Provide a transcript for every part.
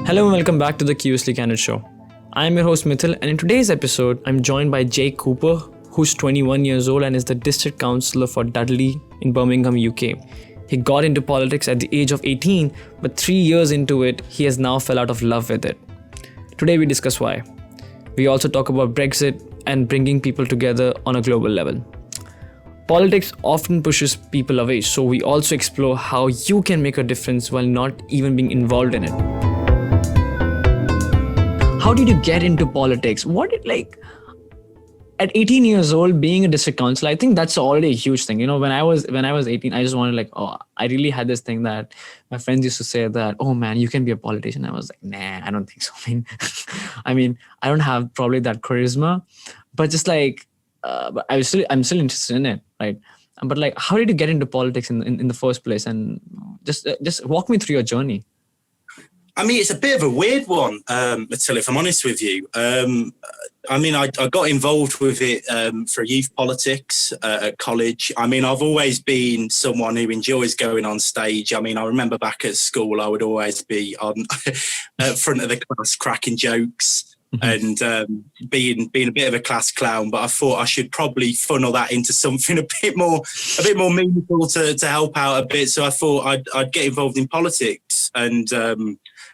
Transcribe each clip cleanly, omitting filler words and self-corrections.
Hello and welcome back to the Curiously Candid Show. I am your host Mithil, and in today's episode, I'm joined by Jay Cooper, who's 21 years old and is the District Councillor for Dudley in Birmingham, UK. He got into politics at the age of 18, but 3 years into it, he has now fell out of love with it. Today we discuss why. We also talk about Brexit and bringing people together on a global level. Politics often pushes people away, so we also explore how you can make a difference while not even being involved in it. How did you get into politics? At 18 years old, being a district councillor, I think that's already a huge thing. You know, when I was 18, I just wanted I really had this thing that my friends used to say that, oh man, you can be a politician. I was like, nah, I don't think so. I don't have probably that charisma, but just but I'm still interested in it, right? But how did you get into politics in the first place? And just walk me through your journey. It's a bit of a weird one, Matil, if I'm honest with you. I got involved with it for youth politics at college. I've always been someone who enjoys going on stage. I remember back at school, I would always be on at front of the class cracking jokes and being a bit of a class clown. But I thought I should probably funnel that into something a bit more meaningful to help out a bit. So I thought I'd get involved in politics. And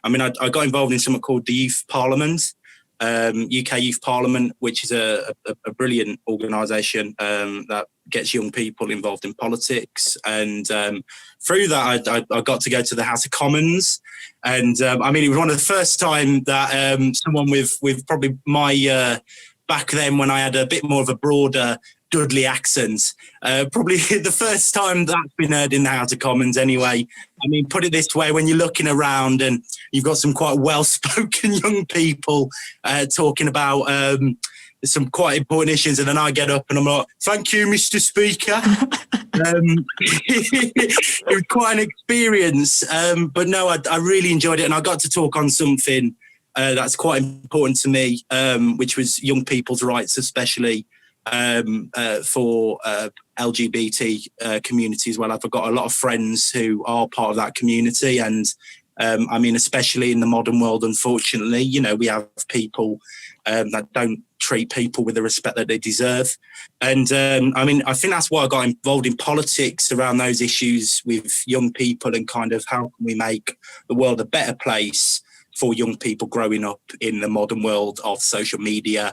I got involved in something called the Youth Parliament, UK Youth Parliament, which is a brilliant organisation that gets young people involved in politics. And through that, I got to go to the House of Commons. And it was one of the first time that someone with probably my back then, when I had a bit more of a broader Dudley accent, probably the first time that's been heard in the House of Commons anyway. Put it this way, when you're looking around and you've got some quite well-spoken young people talking about some quite important issues, and then I get up and I'm like, thank you, Mr. Speaker. It was quite an experience, but no, I really enjoyed it, and I got to talk on something that's quite important to me, which was young people's rights, especially for LGBT communities. Well, I've got a lot of friends who are part of that community, and especially in the modern world, unfortunately, we have people that don't treat people with the respect that they deserve. And I think that's why I got involved in politics around those issues with young people, and kind of how can we make the world a better place for young people growing up in the modern world of social media,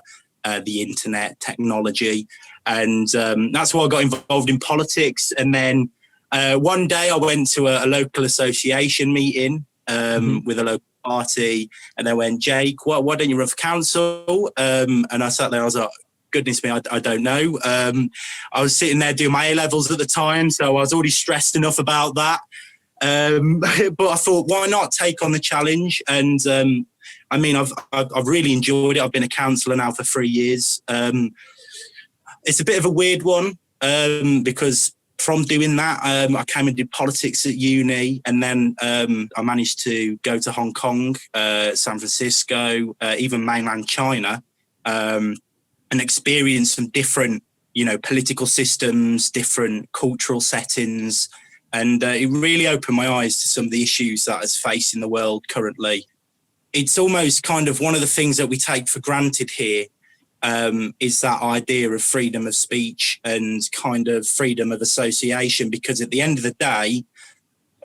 the internet, technology. And that's why I got involved in politics. And then one day I went to a local association meeting with a local party, and they went, Jake, why don't you run for council? And I sat there, I was like, goodness me, I don't know. I was sitting there doing my A-levels at the time, so I was already stressed enough about that. But I thought, why not take on the challenge? And I've really enjoyed it. I've been a councillor now for 3 years. It's a bit of a weird one because from doing that, I came and did politics at uni, and then I managed to go to Hong Kong, San Francisco, even mainland China, and experience some different, political systems, different cultural settings. And it really opened my eyes to some of the issues that is facing the world currently. It's almost kind of one of the things that we take for granted here, is that idea of freedom of speech and kind of freedom of association, because at the end of the day,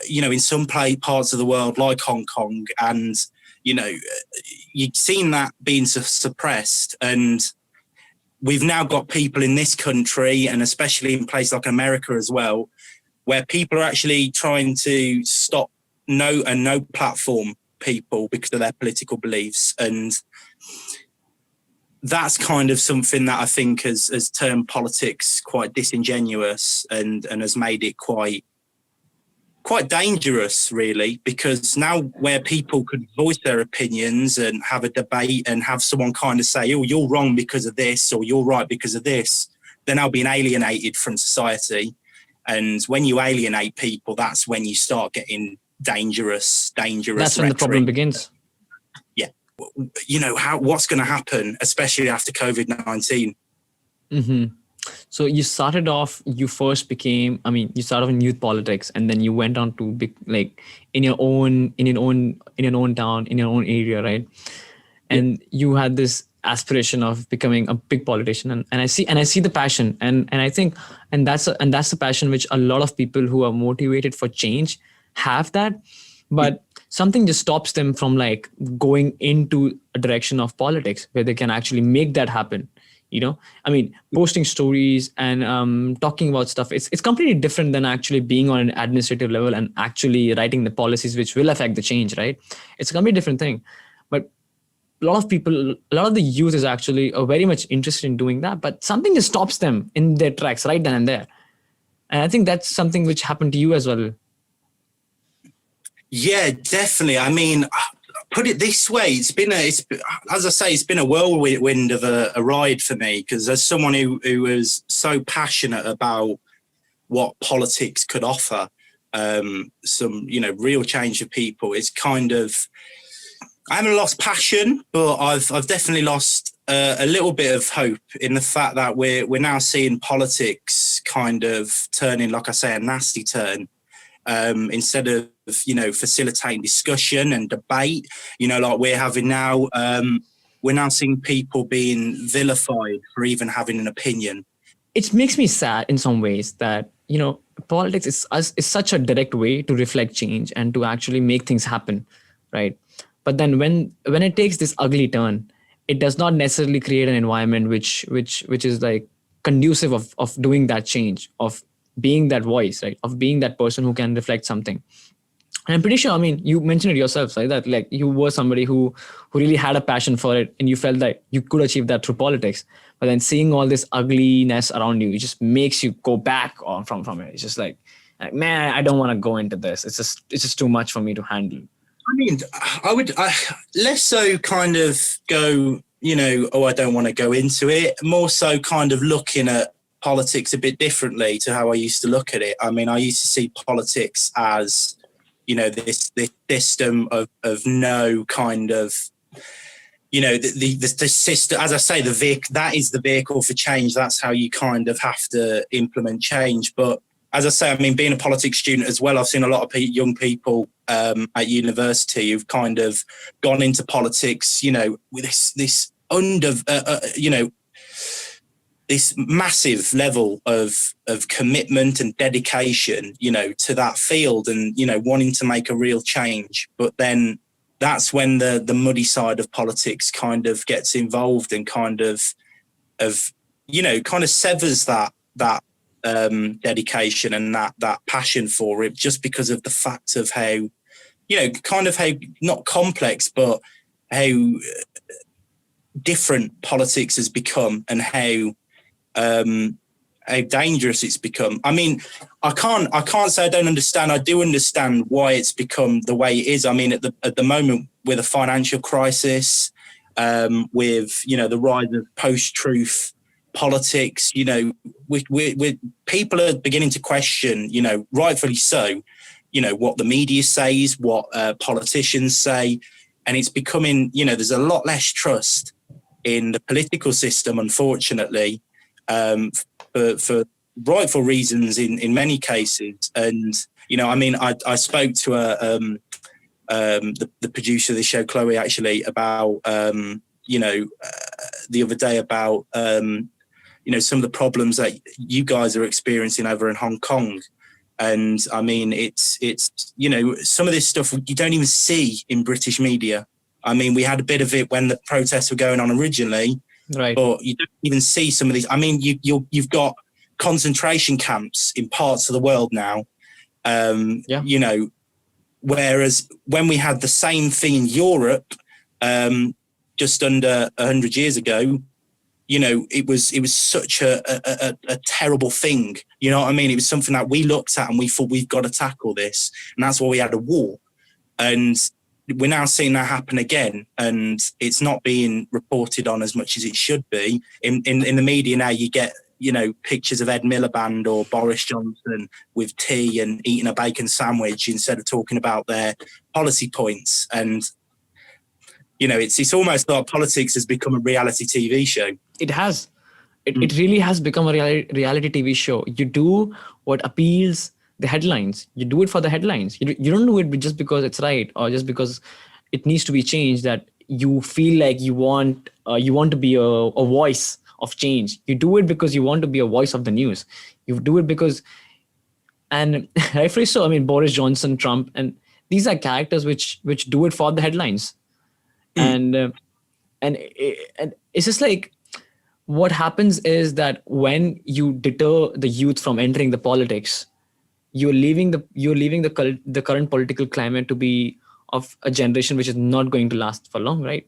in some parts of the world like Hong Kong, and, you've seen that being suppressed. And we've now got people in this country, and especially in places like America as well, where people are actually trying to stop no platform people because of their political beliefs. And that's kind of something that I think has turned politics quite disingenuous and has made it quite dangerous, really, because now where people could voice their opinions and have a debate and have someone kind of say, oh, you're wrong because of this, or you're right because of this, they're now being alienated from society. And when you alienate people, that's when you start getting dangerous That's rhetoric. when the problem begins. Yeah. what's going to happen, especially after COVID-19. Mm-hmm. So you started off, you started off in youth politics, and then you went on to big, like in your own town, in your own area, right? And you had this aspiration of becoming a big politician, and I see the passion, and I think, and that's the passion which a lot of people who are motivated for change have that, but something just stops them from like going into a direction of politics where they can actually make that happen. Posting stories and talking about stuff, it's completely different than actually being on an administrative level and actually writing the policies which will affect the change, right? It's a completely different thing. But a lot of the youth is actually very much interested in doing that, but something just stops them in their tracks right then and there. And I think that's something which happened to you as well. Yeah, definitely. I mean, put it this way, it's been a whirlwind of a ride for me, because as someone who was so passionate about what politics could offer, some real change for people, it's kind of, I haven't lost passion, but I've definitely lost a little bit of hope in the fact that we're now seeing politics kind of turning, like I say, a nasty turn. Instead of facilitating discussion and debate, like we're having now, we're now seeing people being vilified for even having an opinion. It makes me sad in some ways that politics is such a direct way to reflect change and to actually make things happen, right? But then when it takes this ugly turn, it does not necessarily create an environment which is like conducive of doing that change, of being that voice, right? Of being that person who can reflect something. And I'm pretty sure, you mentioned it yourself, right? That like you were somebody who really had a passion for it, and you felt that you could achieve that through politics. But then seeing all this ugliness around you, it just makes you go back on from it. It's just like, man, I don't want to go into this. It's just too much for me to handle. I mean, I would less so kind of go, I don't want to go into it. More so kind of looking at politics a bit differently to how I used to look at it. I mean, I used to see politics as, this system of no kind of, the system, as I say, that is the vehicle for change. That's how you kind of have to implement change. But as I say, being a politics student as well, I've seen a lot of young people at university who've kind of gone into politics, with this this massive level of commitment and dedication, to that field, and, wanting to make a real change. But then that's when the muddy side of politics kind of gets involved and kind of severs that dedication and that passion for it, just because of the fact of how, how not complex, but how different politics has become and how dangerous it's become. I can't say I don't understand. I do understand why it's become the way it is. At the moment, with a financial crisis, with the rise of post-truth politics, we people are beginning to question, rightfully so, what the media says, what politicians say, and it's becoming, there's a lot less trust in the political system, unfortunately. For rightful reasons in many cases. And, I spoke to the producer of the show, Chloe, actually, about, the other day about, some of the problems that you guys are experiencing over in Hong Kong. And it's some of this stuff you don't even see in British media. We had a bit of it when the protests were going on originally. Right. But you don't even see some of these. You've got concentration camps in parts of the world now. Whereas when we had the same thing in Europe, just under 100 years ago, it was such a terrible thing. It was something that we looked at and we thought, we've got to tackle this, and that's why we had a war. And we're now seeing that happen again, and it's not being reported on as much as it should be. In the media now, you get, pictures of Ed Miliband or Boris Johnson with tea and eating a bacon sandwich instead of talking about their policy points. And, it's almost like politics has become a reality TV show. It has. It really has become a reality TV show. You do what appeals the headlines. You do it for the headlines. You don't do it just because it's right or just because it needs to be changed, that you feel like you want to be a voice of change. You do it because you want to be a voice of the news. You do it because, and rightfully so. I mean, Boris Johnson, Trump, and these are characters which do it for the headlines. And it's just like, what happens is that when you deter the youth from entering the politics, you're leaving the current political climate to be of a generation which is not going to last for long, right?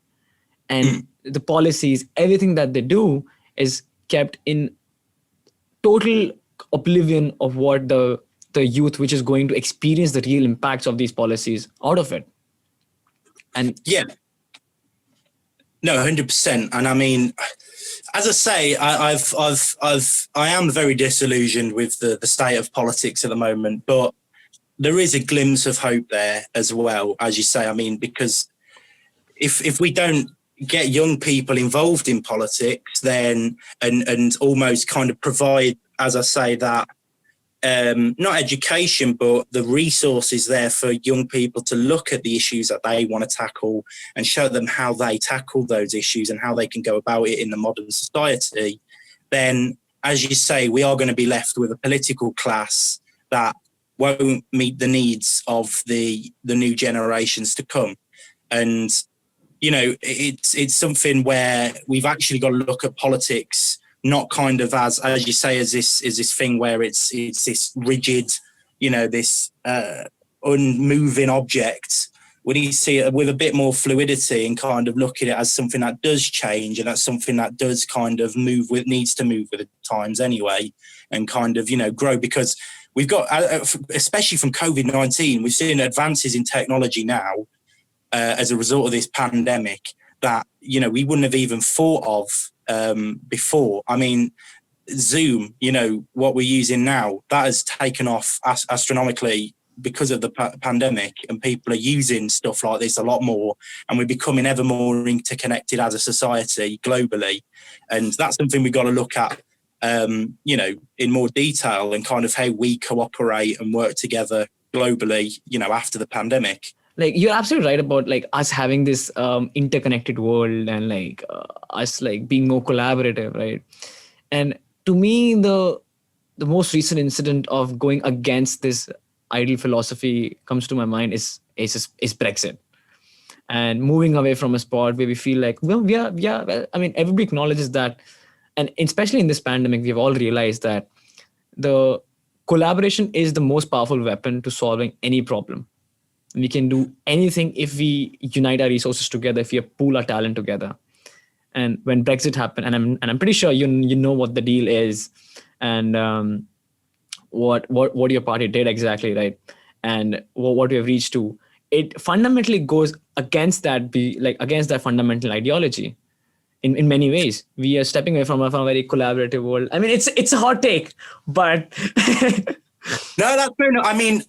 And the policies, everything that they do is kept in total oblivion of what the youth, which is going to experience the real impacts of these policies out of it. And yeah, no, 100%. And I mean, as I say, I am very disillusioned with the state of politics at the moment, but there is a glimpse of hope there as well, as you say. I mean, because if we don't get young people involved in politics, then and almost kind of provide, as I say, that not education, but the resources there for young people to look at the issues that they want to tackle and show them how they tackle those issues and how they can go about it in the modern society, then, as you say, we are going to be left with a political class that won't meet the needs of the new generations to come. And, it's something where we've actually got to look at politics not kind of as you say, as this thing where it's this rigid, this unmoving object. We need to see it with a bit more fluidity and kind of look at it as something that does change, and that's something that does kind of needs to move with the times anyway, and kind of, grow, because we've got, especially from COVID-19, we've seen advances in technology now as a result of this pandemic that, we wouldn't have even thought of before. I mean, Zoom, what we're using now, that has taken off astronomically because of the pandemic, and people are using stuff like this a lot more, and we're becoming ever more interconnected as a society globally. And that's something we've got to look at, in more detail, and kind of how we cooperate and work together globally, after the pandemic. Like, you're absolutely right about like us having this interconnected world, and like us like being more collaborative, right? And to me, the most recent incident of going against this ideal philosophy comes to my mind is Brexit, and moving away from a spot where we feel like, well, I mean, everybody acknowledges that, and especially in this pandemic, we've all realized that the collaboration is the most powerful weapon to solving any problem. We can do anything if we unite our resources together, if we pool our talent together. And when Brexit happened, and I'm pretty sure you know what the deal is, and what your party did exactly, right? And what we have reached to, it fundamentally goes against that fundamental ideology. In many ways, we are stepping away from a very collaborative world. I mean, it's a hot take, but no, that's fair enough. I mean,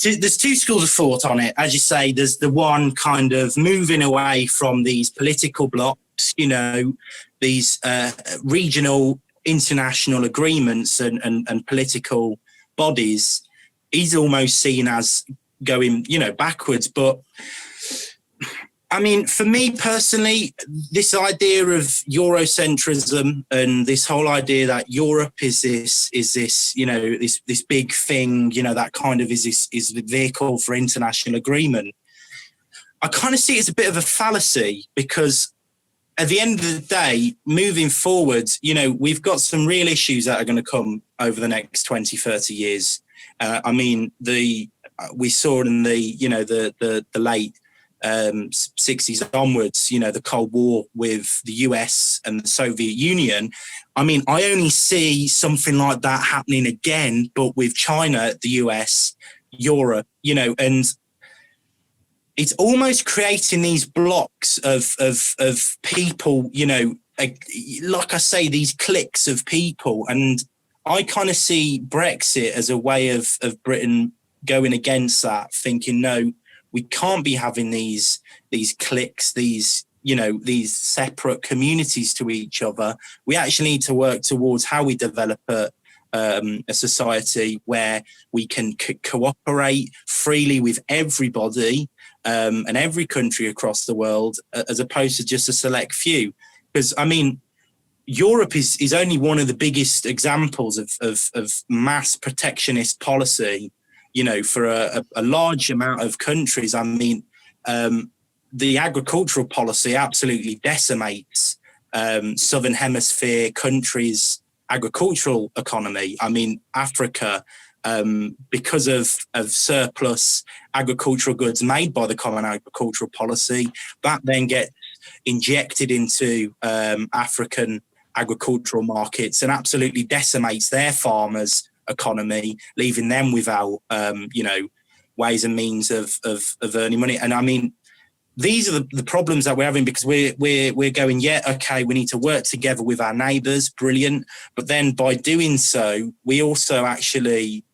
there's two schools of thought on it. As you say, there's the one kind of moving away from these political blocks, these regional international agreements and political bodies is almost seen as going, backwards. But I mean, for me personally, this idea of Eurocentrism and this whole idea that Europe is this this big thing, that kind of is the vehicle for international agreement, I kind of see it as a bit of a fallacy, because at the end of the day, moving forward, we've got some real issues that are going to come over the next 20, 30 years. I mean, we saw in the late 60s onwards, the Cold War with the US and the Soviet Union. I mean, I only see something like that happening again, but with China, the US, Europe, and it's almost creating these blocks of people, like I say, these cliques of people. And I kind of see Brexit as a way of Britain going against that, thinking, no, we can't be having these cliques, these separate communities to each other. We actually need to work towards how we develop a society where we can cooperate freely with everybody and every country across the world, as opposed to just a select few. Because, I mean, Europe is only one of the biggest examples of mass protectionist policy, for a large amount of countries. I mean, the agricultural policy absolutely decimates Southern Hemisphere countries' agricultural economy. I mean, Africa, because of surplus agricultural goods made by the Common Agricultural Policy, that then gets injected into African agricultural markets and absolutely decimates their farmers' economy, leaving them without, ways and means of earning money. And I mean, these are the problems that we're having, because we're going, yeah, okay, we need to work together with our neighbours, brilliant. But then by doing so, we also actually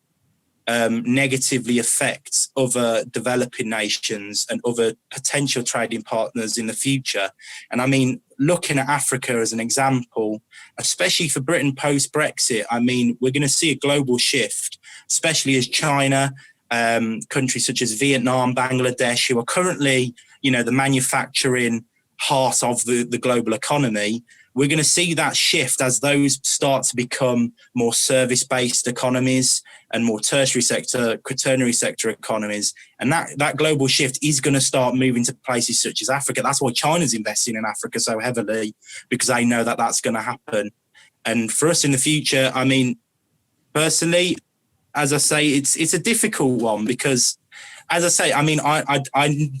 negatively affect other developing nations and other potential trading partners in the future. And I mean, looking at Africa as an example, especially for Britain post-Brexit, I mean, we're going to see a global shift, especially as China, countries such as Vietnam, Bangladesh, who are currently, the manufacturing heart of the global economy. We're going to see that shift as those start to become more service-based economies and more tertiary sector, quaternary sector economies. And that global shift is going to start moving to places such as Africa. That's why China's investing in Africa so heavily, because they know that that's going to happen. And for us in the future, I mean, personally, as I say, it's a difficult one, because, as I say, I mean, I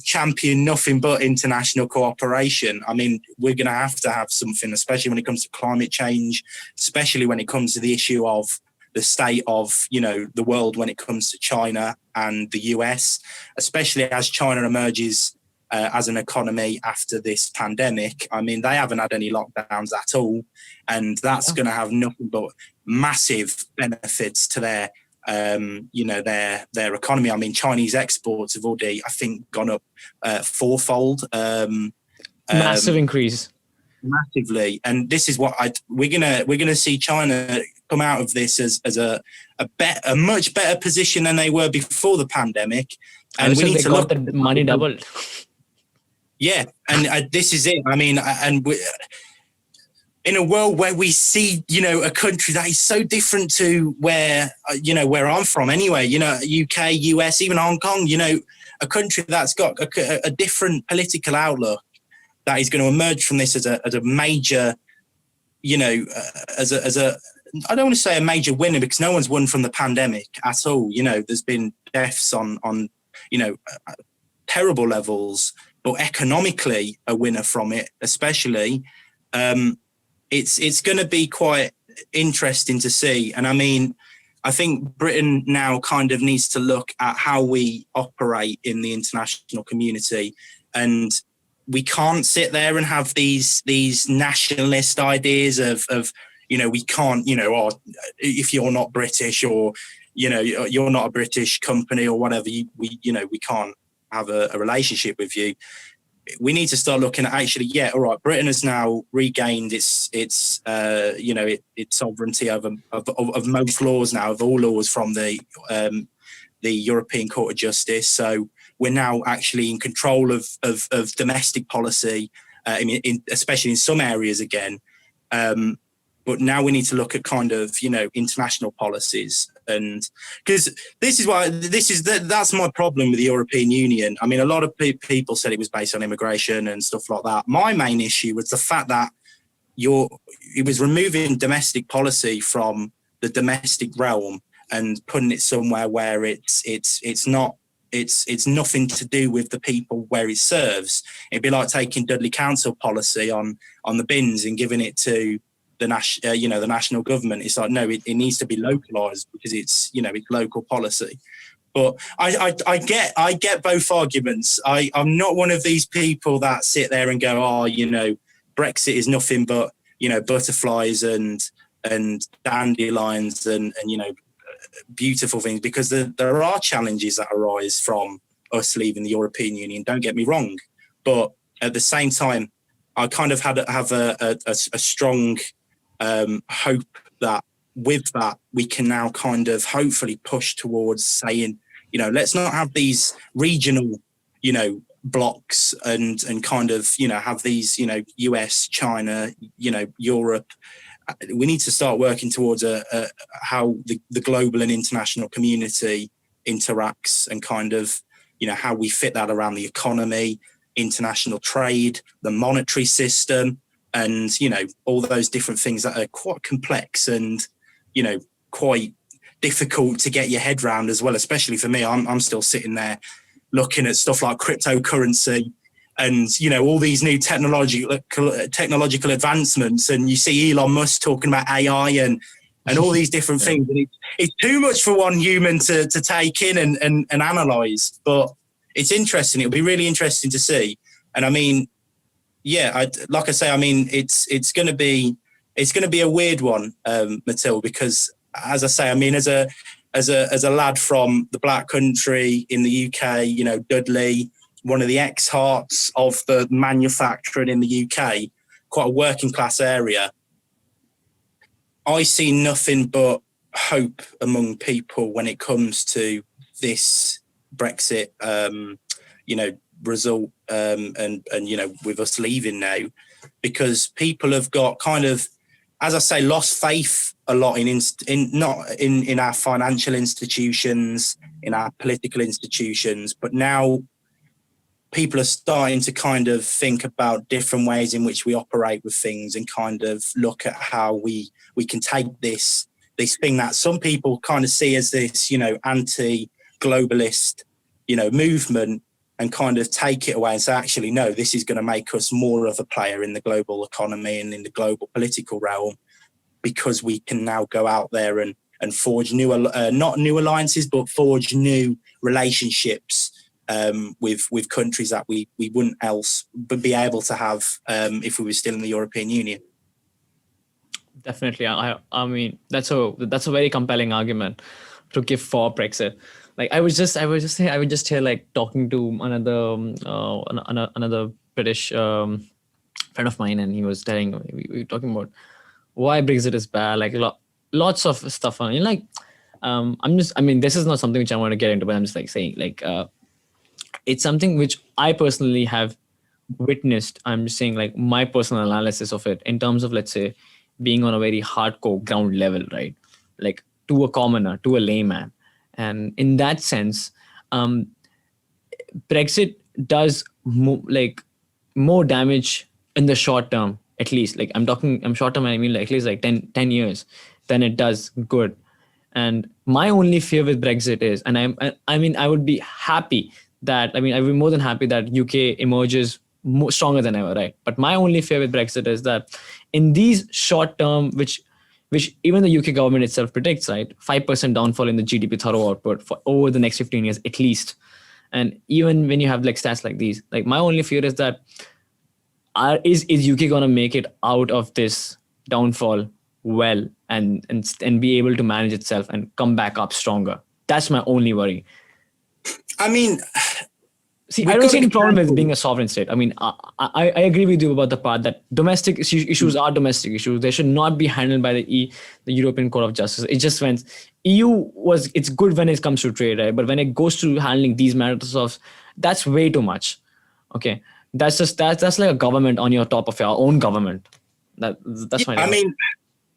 champion nothing but international cooperation. I mean, we're going to have something, especially when it comes to climate change, especially when it comes to the issue of the state of, the world when it comes to China and the US, especially as China emerges as an economy after this pandemic. I mean, they haven't had any lockdowns at all, and that's going to have nothing but massive benefits to their economy. I mean, Chinese exports have already, I think, gone up fourfold. Massive increase. Massively. And this is what we're gonna see China come out of this as a much better position than they were before the pandemic. And we need to look at the money doubled. Yeah, and this is it. I mean, and we, in a world where we see, a country that is so different to where I'm from anyway, UK, US, even Hong Kong, a country that's got a different political outlook, that is going to emerge from this as a major, as a I don't want to say a major winner, because no one's won from the pandemic at all. There's been deaths on terrible levels, but economically a winner from it, especially. It's going to be quite interesting to see. And I mean, I think Britain now kind of needs to look at how we operate in the international community. And we can't sit there and have these nationalist ideas of we can't, if you're not British, or, you're not a British company or whatever, we can't have a relationship with you. We need to start looking at actually, yeah, all right, Britain has now regained its sovereignty over of most laws now, of all laws from the European Court of Justice. So we're now actually in control of domestic policy, especially in some areas again. But now we need to look at kind of, international policies. And because that's my problem with the European Union. I mean, a lot of people said it was based on immigration and stuff like that. My main issue was the fact that it was removing domestic policy from the domestic realm and putting it somewhere where it's nothing to do with the people where it serves. It'd be like taking Dudley Council policy on the bins and giving it to the national government. It's like, no, it needs to be localized, because it's local policy. But I get both arguments. I'm not one of these people that sit there and go, Brexit is nothing but butterflies and dandelions and beautiful things, because there are challenges that arise from us leaving the European Union. Don't get me wrong, but at the same time, I kind of have a strong hope that with that we can now kind of hopefully push towards saying, let's not have these regional, blocks and kind of, have these, US, China, Europe. We need to start working towards how the global and international community interacts and kind of, how we fit that around the economy, international trade, the monetary system, and, all those different things that are quite complex and, quite difficult to get your head around as well, especially for me. I'm still sitting there looking at stuff like cryptocurrency and, all these new technological advancements. And you see Elon Musk talking about AI and all these different things. And it's too much for one human to take in and analyze. But it's interesting. It'll be really interesting to see. And I mean, like I say, I mean, it's going to be a weird one, Mathilde, because as I say, I mean, as a lad from the Black Country in the UK, Dudley, one of the ex-hearts of the manufacturing in the UK, quite a working class area, I see nothing but hope among people when it comes to this Brexit, result, and with us leaving now, because people have got kind of, as I say, lost faith a lot in our financial institutions, in our political institutions, but now people are starting to kind of think about different ways in which we operate with things and kind of look at how we can take this thing that some people kind of see as this, anti-globalist, movement, and kind of take it away and say, actually, no, this is going to make us more of a player in the global economy and in the global political realm, because we can now go out there and forge not new alliances, but forge new relationships with countries that we wouldn't else be able to have if we were still in the European Union. Definitely. I mean, that's a very compelling argument to give for Brexit. Like I would just hear like talking to another British friend of mine, and he was telling, we were talking about why Brexit is bad, like lots of stuff on, this is not something which I want to get into, but I'm just like saying, like, it's something which I personally have witnessed. I'm just saying, like, my personal analysis of it in terms of, let's say, being on a very hardcore ground level, right? Like to a commoner, to a layman. And in that sense, Brexit does more damage in the short term, at least. Like I'm short term, I mean like at least like 10 years, than it does good. And my only fear with Brexit is, and I would be happy that, I'd be more than happy that UK emerges more stronger than ever, right? But my only fear with Brexit is that in these short term, which even the UK government itself predicts, right, 5% downfall in the GDP thorough output for over the next 15 years at least. And even when you have like stats like these, like my only fear is that is UK gonna make it out of this downfall well and be able to manage itself and come back up stronger? That's my only worry. I mean, see, I don't see any problem with being a sovereign state. I mean, I agree with you about the part that domestic issues are domestic issues. They should not be handled by the European Court of Justice. It just went, it's good when it comes to trade, right? But when it goes to handling these matters that's way too much. Okay, that's like a government on your top of your own government. That's my. I mean,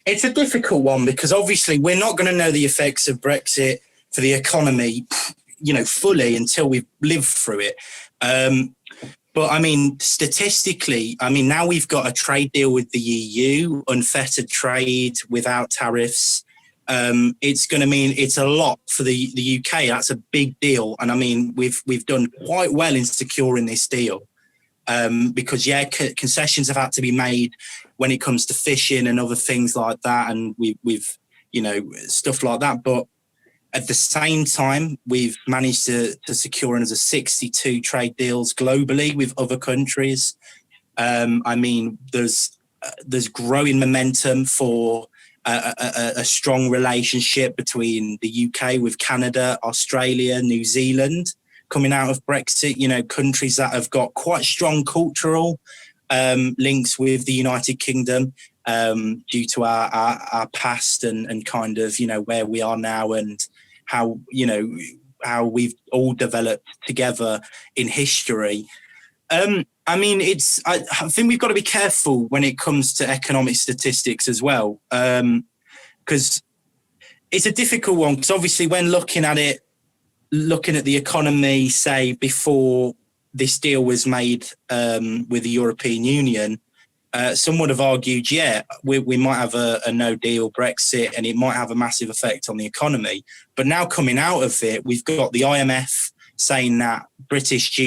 it's a difficult one because obviously we're not going to know the effects of Brexit for the economy, fully until we've lived through it. But I mean, statistically, now we've got a trade deal with the EU, unfettered trade without tariffs. It's going to mean it's a lot for the UK. That's a big deal. And I mean, we've done quite well in securing this deal. Because concessions have had to be made when it comes to fishing and other things like that, and we've stuff like that. But at the same time, we've managed to secure another 62 trade deals globally with other countries. There's growing momentum for a strong relationship between the UK with Canada, Australia, New Zealand, coming out of Brexit, countries that have got quite strong cultural links with the United Kingdom due to our past and kind of, where we are now and how, how we've all developed together in history. I think we've got to be careful when it comes to economic statistics as well, because it's a difficult one. Because obviously, when looking at the economy, say before this deal was made with the European Union, some would have argued, we might have a no deal Brexit, and it might have a massive effect on the economy. But now coming out of it, we've got the IMF saying that British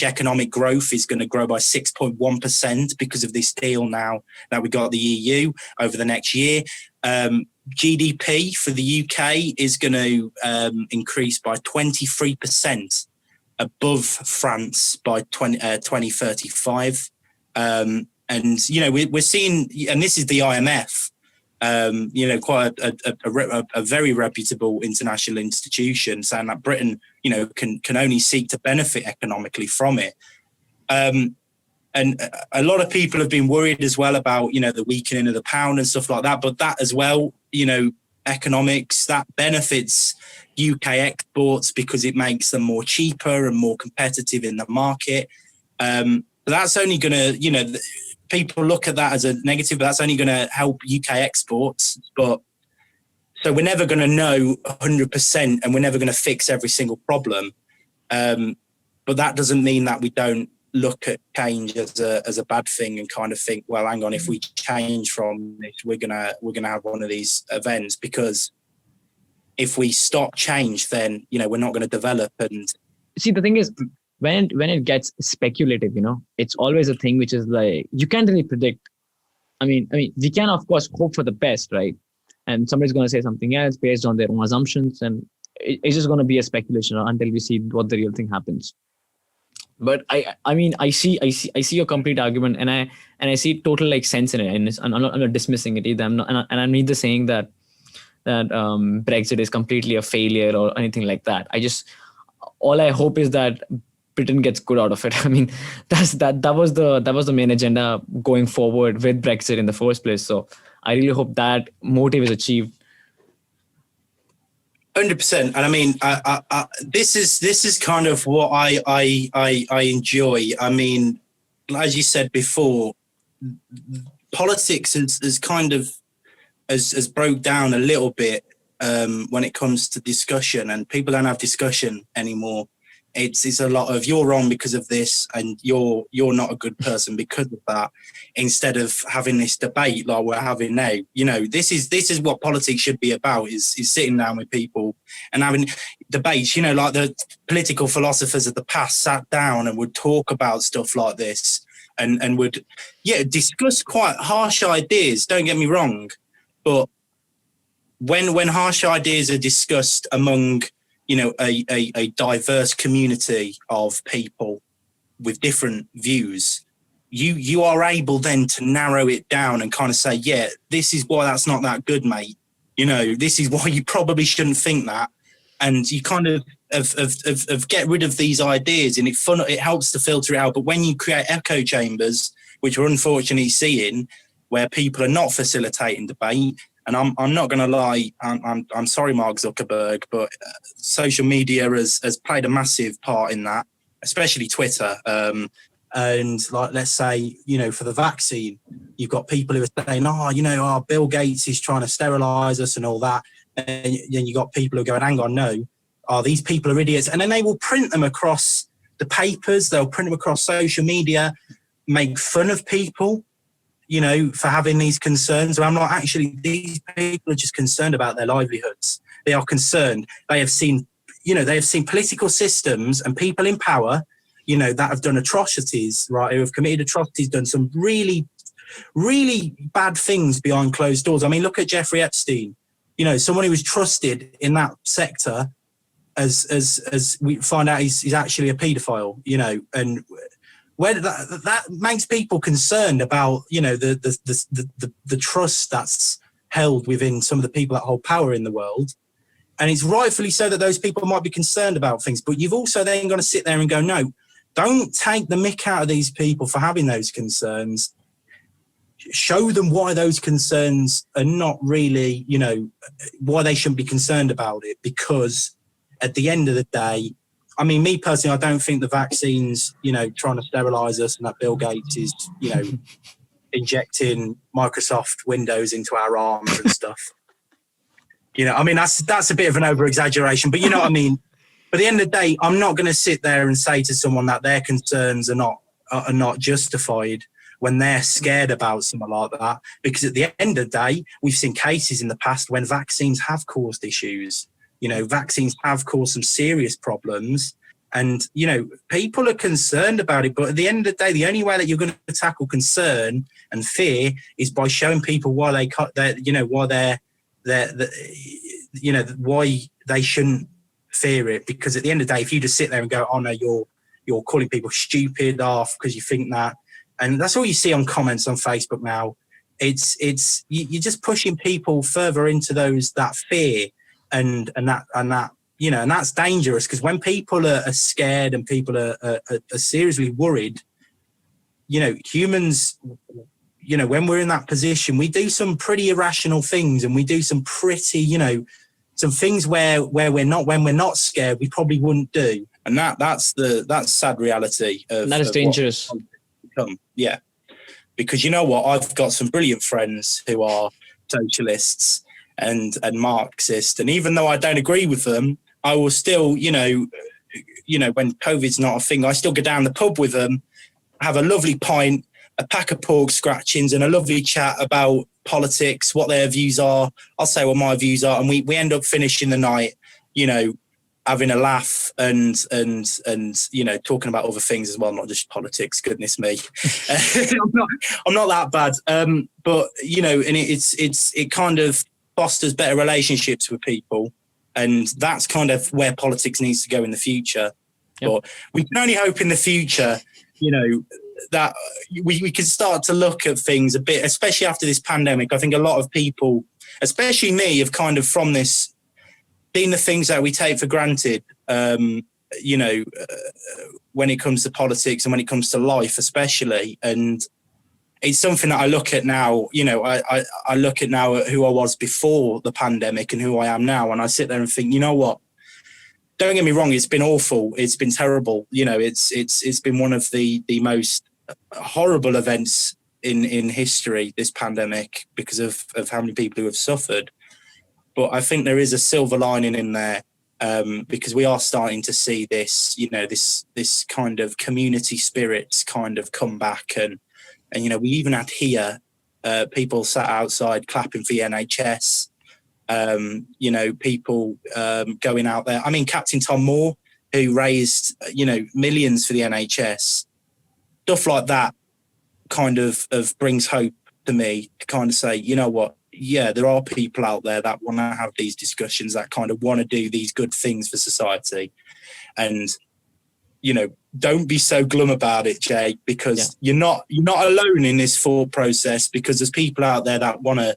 economic growth is going to grow by 6.1% because of this deal now that we got the EU over the next year. GDP for the UK is going to increase by 23% above France by 2035. And, we're seeing, and this is the IMF, quite a very reputable international institution, saying that Britain, can only seek to benefit economically from it. And a lot of people have been worried as well about, the weakening of the pound and stuff like that. But that as well, economics, that benefits UK exports because it makes them more cheaper and more competitive in the market. That's only going to, people look at that as a negative, but that's only going to help UK exports. But so we're never going to know 100% and we're never going to fix every single problem. But that doesn't mean that we don't look at change as a bad thing and kind of think, well, hang on, if we change from this, we're gonna have one of these events, because if we stop change, then we're not going to develop. And see, the thing is, when it gets speculative, it's always a thing which is like, you can't really predict. I mean, we can of course hope for the best, right? And somebody's going to say something else based on their own assumptions, and it's just going to be a speculation until we see what the real thing happens. But I see your complete argument, and I see total sense in it, and I'm not dismissing it either. I'm neither saying that Brexit is completely a failure or anything like that. All I hope is that Britain gets good out of it. That was the main agenda going forward with Brexit in the first place. So I really hope that motive is achieved. 100%. And this is kind of what I enjoy. As you said before, politics is kind of has broke down a little bit when it comes to discussion, and people don't have discussion anymore. It's a lot of you're wrong because of this, and you're not a good person because of that, instead of having this debate like we're having now. This is what politics should be about, is sitting down with people and having debates. Like the political philosophers of the past sat down and would talk about stuff like this and would discuss quite harsh ideas, don't get me wrong, but when harsh ideas are discussed among a diverse community of people with different views, you are able then to narrow it down and kind of say, this is why that's not that good, mate. This is why you probably shouldn't think that. And you kind of get rid of these ideas, and it helps to filter it out. But when you create echo chambers, which we're unfortunately seeing, where people are not facilitating debate, and I'm not going to lie, I'm sorry, Mark Zuckerberg, but social media has played a massive part in that, especially Twitter. And let's say, for the vaccine, you've got people who are saying, Bill Gates is trying to sterilize us and all that. And then you got people who are going, hang on, no, these people are idiots. And then they will print them across the papers. They'll print them across social media, make fun of people, for having these concerns. I'm not actually, these people are just concerned about their livelihoods. They are concerned. They have seen political systems and people in power, that have done atrocities, right? Who have committed atrocities, done some really, really bad things behind closed doors. Look at Jeffrey Epstein, someone who was trusted in that sector as we find out he's actually a paedophile, and where that makes people concerned about, the trust that's held within some of the people that hold power in the world. And it's rightfully so that those people might be concerned about things, but you've also then got to sit there and go, no, don't take the mick out of these people for having those concerns. Show them why those concerns are not really, why they shouldn't be concerned about it. Because at the end of the day, I mean, me personally, I don't think the vaccines, trying to sterilize us and that Bill Gates is, injecting Microsoft Windows into our arms and stuff. I mean, that's a bit of an over-exaggeration, but you know what I mean? But at the end of the day, I'm not going to sit there and say to someone that their concerns are not justified when they're scared about something like that. Because at the end of the day, we've seen cases in the past when vaccines have caused issues. Vaccines have caused some serious problems. And, people are concerned about it. But at the end of the day, the only way that you're going to tackle concern and fear is by showing people why why they shouldn't fear it. Because at the end of the day, if you just sit there and go, oh no, you're calling people stupid off because you think that, and that's all you see on comments on Facebook now. You're just pushing people further into that fear and that's dangerous, because when people are scared and people are seriously worried, humans, when we're in that position, we do some pretty irrational things, and we do some pretty, some things when we're not scared, we probably wouldn't do. And that's sad reality of that is dangerous. Yeah. Because you know what? I've got some brilliant friends who are socialists and Marxist. And even though I don't agree with them, I will still, when COVID's not a thing, I still go down the pub with them, have a lovely pint, a pack of pork scratchings, and a lovely chat about politics, what their views are. I'll say what my views are. And we end up finishing the night, having a laugh and talking about other things as well, not just politics. Goodness me, I'm not that bad. But and it kind of fosters better relationships with people, and that's kind of where politics needs to go in the future. Yep. But we can only hope in the future, that we can start to look at things a bit, especially after this pandemic. I think a lot of people, especially me, have kind of from this being the things that we take for granted, when it comes to politics and when it comes to life, especially. And it's something that I look at now, I look at now at who I was before the pandemic and who I am now. And I sit there and think, you know what? Don't get me wrong. It's been awful. It's been terrible. It's been one of the most horrible events in history, this pandemic, because of how many people who have suffered. But I think there is a silver lining in there, because we are starting to see this, this kind of community spirits kind of come back. And we even had here people sat outside clapping for the NHS, people going out there. I mean, Captain Tom Moore, who raised, millions for the NHS, stuff like that kind of brings hope to me to kind of say, you know what? Yeah, there are people out there that want to have these discussions, that kind of want to do these good things for society. And, don't be so glum about it, Jay, because you're not alone in this thought process, because there's people out there that want to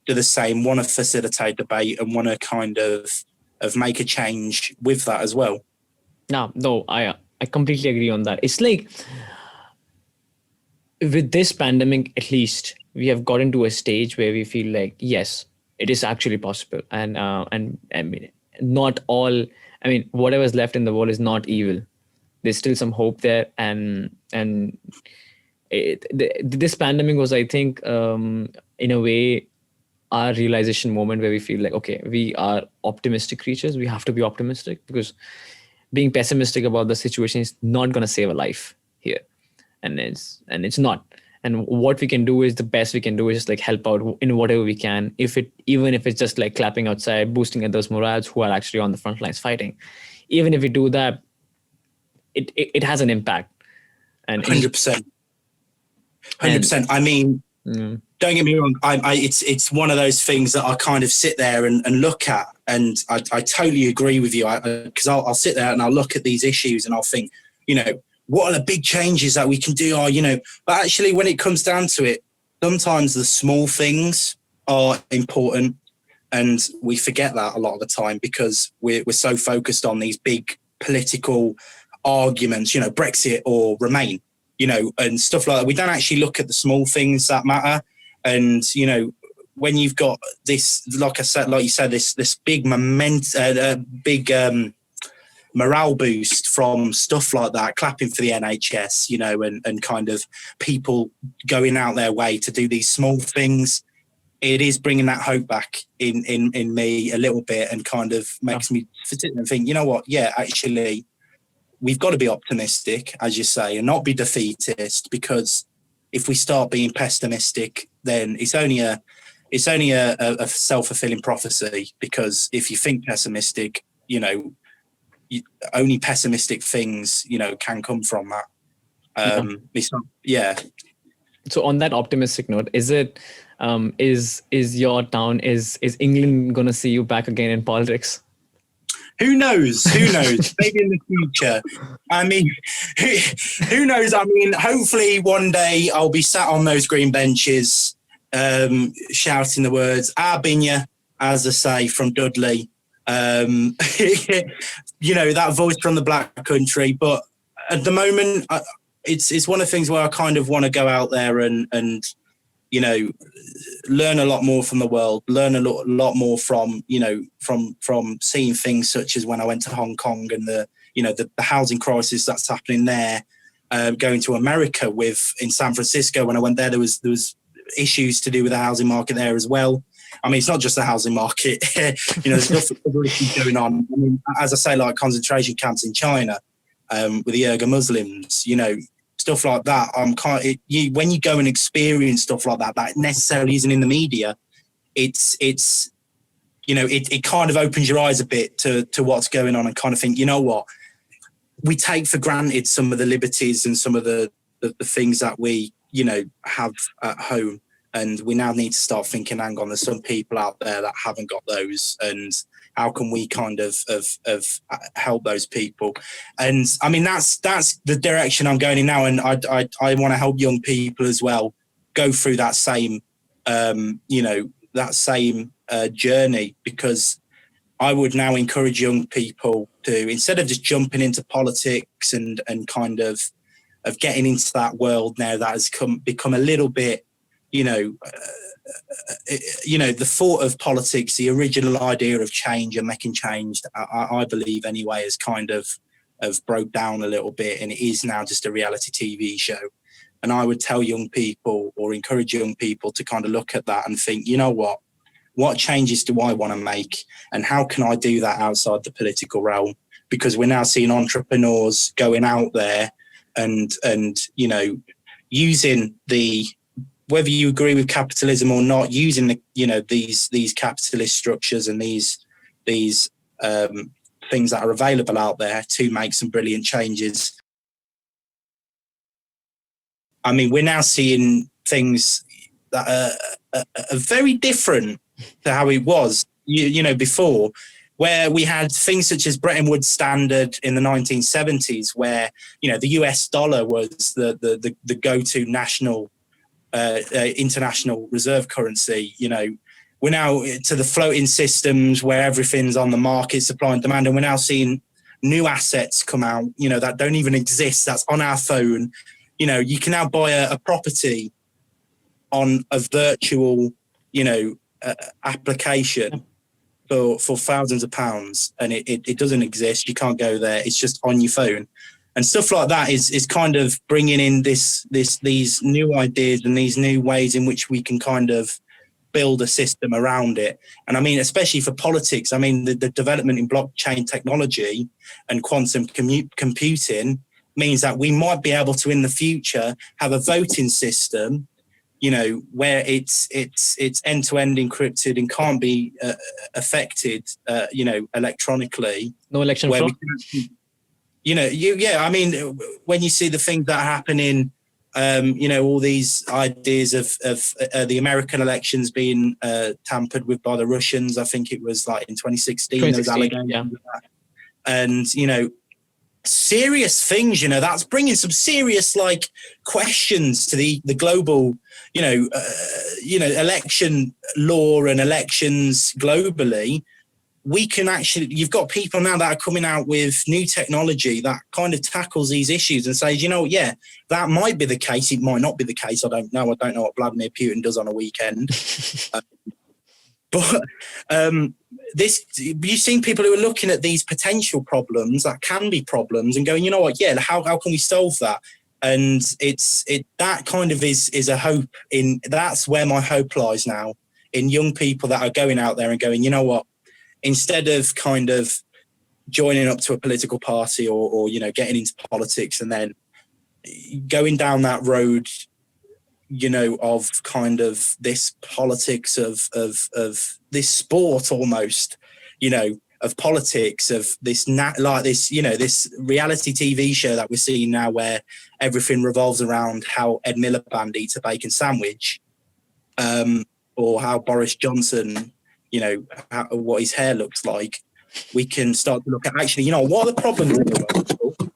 do the same, want to facilitate debate and want to kind of make a change with that as well. No, I completely agree on that. It's like, with this pandemic, at least, we have gotten to a stage where we feel like, yes, it is actually possible. And I mean, not all, I mean, whatever's left in the world is not evil. There's still some hope there. And this pandemic was, I think, in a way, our realization moment where we feel like, okay, we are optimistic creatures. We have to be optimistic, because being pessimistic about the situation is not going to save a life here. And it's not. And what we can do is, the best we can do is just like help out in whatever we can. Even if it's just like clapping outside, boosting others' morals who are actually on the front lines fighting. Even if we do that, it has an impact. And 100%. 100%. I mean, don't get me wrong. It's one of those things that I kind of sit there and look at, and I totally agree with you. Because I'll sit there and I'll look at these issues and I'll think, what are the big changes that we can do? But actually, when it comes down to it, sometimes the small things are important. And we forget that a lot of the time because we're so focused on these big political arguments, Brexit or Remain, and stuff like that. We don't actually look at the small things that matter. And, when you've got this, like you said, this big morale boost from stuff like that, clapping for the NHS, and kind of people going out their way to do these small things, it is bringing that hope back in me a little bit, and kind of makes me sit and think, you know what? Yeah, actually, we've got to be optimistic, as you say, and not be defeatist, because if we start being pessimistic, then it's only a self-fulfilling prophecy, because if you think pessimistic, only pessimistic things, can come from that. It's not, yeah. So on that optimistic note, is it, is your town, is England going to see you back again in politics? Who knows? Maybe in the future. I mean, who knows? I mean, hopefully one day I'll be sat on those green benches, shouting the words "Arbinia," as I say, from Dudley. That voice from the Black Country. But at the moment, it's one of the things where I kind of want to go out there and learn a lot more from the world, learn a lot more from seeing things such as when I went to Hong Kong and the housing crisis that's happening there, going to America in San Francisco. When I went there, there was issues to do with the housing market there as well. I mean, it's not just the housing market, there's other issues going on. I mean, as I say, like concentration camps in China, with the Uyghur Muslims, stuff like that. When you go and experience stuff like that, that necessarily isn't in the media. It kind of opens your eyes a bit to what's going on, and kind of think, you know what, we take for granted some of the liberties and some of the things that we have at home, and we now need to start thinking, hang on, there's some people out there that haven't got those, and how can we kind of help those people? And I mean, that's the direction I'm going in now. And I want to help young people as well go through that same, journey, because I would now encourage young people to, instead of just jumping into politics and kind of getting into that world now that has become a little bit, the thought of politics, the original idea of change and making change, I believe anyway, has kind of broke down a little bit, and it is now just a reality TV show. And I would tell young people, or encourage young people, to kind of look at that and think, you know what changes do I want to make, and how can I do that outside the political realm? Because we're now seeing entrepreneurs going out there and using the, whether you agree with capitalism or not, using these capitalist structures and these things that are available out there to make some brilliant changes. I mean, we're now seeing things that are very different to how it was, before, where we had things such as Bretton Woods Standard in the 1970s, where the US dollar was the go-to national international reserve currency. We're now to the floating systems where everything's on the market, supply and demand, and we're now seeing new assets come out, that don't even exist, that's on our phone. You can now buy a property on a virtual application for thousands of pounds, and it doesn't exist. You can't go there, it's just on your phone. And stuff like that is kind of bringing in these new ideas and these new ways in which we can kind of build a system around it. And I mean, especially for politics, I mean, the development in blockchain technology and quantum computing means that we might be able to, in the future, have a voting system, where it's end-to-end encrypted and can't be affected, electronically. No election fraud. I mean, when you see the things that happen in, all these ideas of the American elections being tampered with by the Russians, I think it was like in 2016, those allegations. Yeah. And, serious things, that's bringing some serious like questions to the global, election law and elections globally. We can actually, you've got people now that are coming out with new technology that kind of tackles these issues and says, yeah, that might be the case. It might not be the case. I don't know what Vladimir Putin does on a weekend. But you've seen people who are looking at these potential problems that can be problems and going, yeah, how can we solve that? And that kind of is a hope that's where my hope lies now, in young people that are going out there and going, instead of kind of joining up to a political party or getting into politics and then going down that road, of kind of this politics of this sport almost, of politics, of this this reality TV show that we're seeing now where everything revolves around how Ed Miliband eats a bacon sandwich, or how Boris Johnson, what his hair looks like. We can start to look at actually, what are the problems in the world?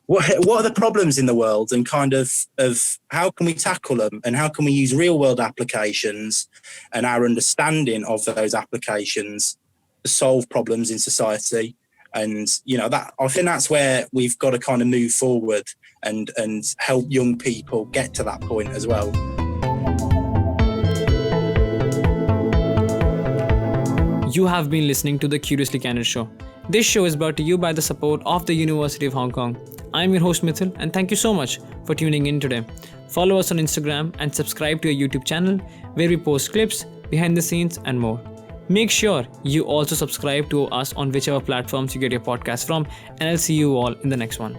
What are the problems in the world, and kind of how can we tackle them, and how can we use real world applications and our understanding of those applications to solve problems in society. And that, I think that's where we've got to kind of move forward and help young people get to that point as well. You have been listening to the Curiously Candid Show. This show is brought to you by the support of the University of Hong Kong. I'm your host Mithil, and thank you so much for tuning in today. Follow us on Instagram and subscribe to our YouTube channel where we post clips, behind the scenes and more. Make sure you also subscribe to us on whichever platforms you get your podcast from, and I'll see you all in the next one.